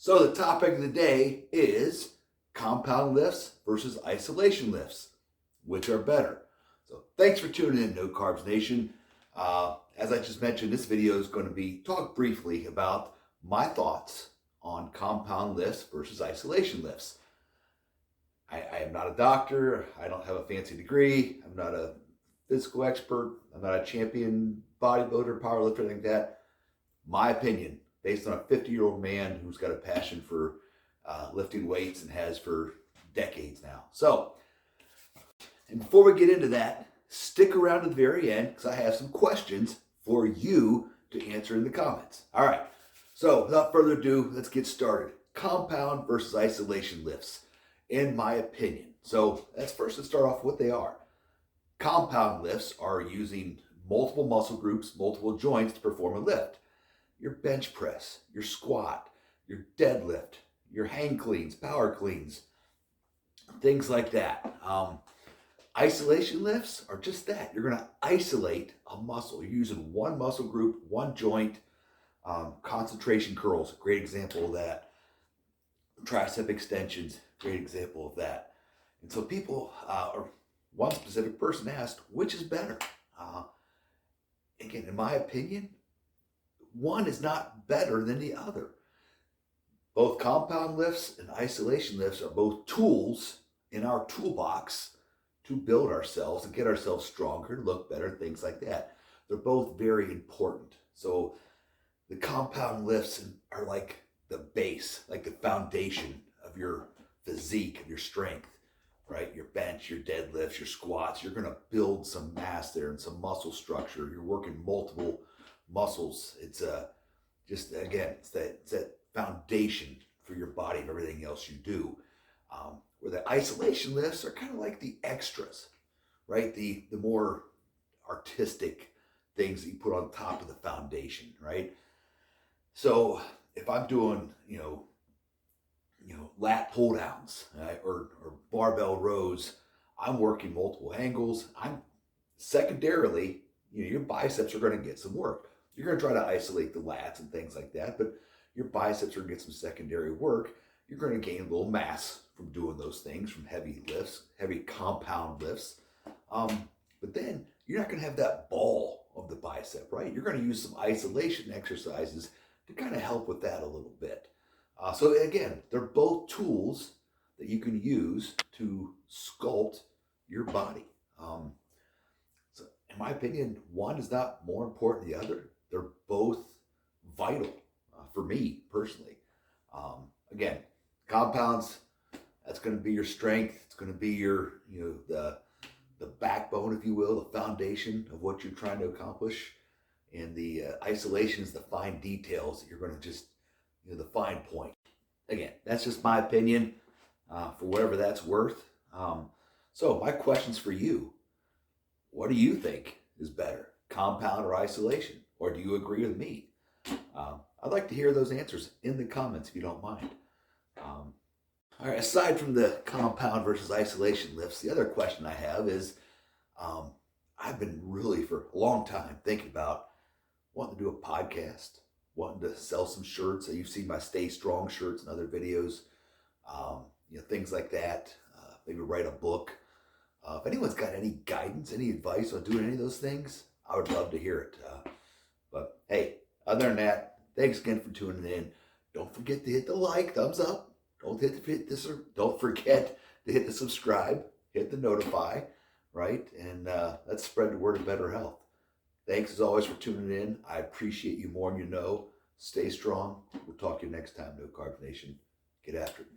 So the topic of the day is compound lifts versus isolation lifts. Which are better? So thanks for tuning in, No Carbs Nation. As I just mentioned, this video is going to be talk briefly about my thoughts on compound lifts versus isolation lifts. I am not a doctor. I don't have a fancy degree. I'm not a physical expert. I'm not a champion bodybuilder, powerlifter, anything like that. My opinion, based on a 50-year-old man who's got a passion for lifting weights and has for decades now. So, and before we get into that, stick around to the very end because I have some questions for you to answer in the comments. All right, so without further ado, let's get started. Compound versus isolation lifts, in my opinion. So let's start off what they are. Compound lifts are using multiple muscle groups, multiple joints to perform a lift. Your bench press, your squat, your deadlift, your hang cleans, power cleans, things like that. Isolation lifts are just that. You're going to isolate a muscle. You're using one muscle group, one joint. Concentration curls, great example of that. Tricep extensions, great example of that. And so people, or one specific person asked, which is better? Again, in my opinion, one is not better than the other. Both compound lifts and isolation lifts are both tools in our toolbox to build ourselves and get ourselves stronger, look better, things like that. They're both very important. So the compound lifts are like the base, like the foundation of your physique, of your strength, right? Your bench, your deadlifts, your squats. You're going to build some mass there and some muscle structure. You're working multiple muscles. It's just, again, it's that foundation for your body and everything else you do. Where the isolation lifts are kind of like the extras, right? The more artistic things that you put on top of the foundation, right? So if I'm doing, lat pull downs, right, or barbell rows, I'm working multiple angles. I'm secondarily, your biceps are going to get some work. You're going to try to isolate the lats and things like that, but your biceps are going to get some secondary work. You're going to gain a little mass from doing those things, from heavy lifts, heavy compound lifts. But then you're not going to have that ball of the bicep, right? You're going to use some isolation exercises to kind of help with that a little bit. So again, they're both tools that you can use to sculpt your body. So in my opinion, one is not more important than the other. They're both vital for me personally. Again, compounds, that's going to be your strength. It's going to be your, the backbone, if you will, the foundation of what you're trying to accomplish. And the isolation is the fine details that you're going to just, the fine point. Again, that's just my opinion for whatever that's worth. So my questions for you, what do you think is better, compound or isolation? Or do you agree with me? I'd like to hear those answers in the comments if you don't mind. All right, aside from the compound versus isolation lifts, the other question I have is, I've been really for a long time thinking about wanting to do a podcast, wanting to sell some shirts. You've seen my Stay Strong shirts and other videos, things like that. Maybe write a book. If anyone's got any guidance, any advice on doing any of those things, I would love to hear it. But hey, other than that, thanks again for tuning in. Don't forget to hit the like, thumbs up. Don't forget to hit the subscribe, hit the notify, right? And let's spread the word of better health. Thanks as always for tuning in. I appreciate you more than you know. Stay strong. We'll talk to you next time, No Carbs Nation. Get after it.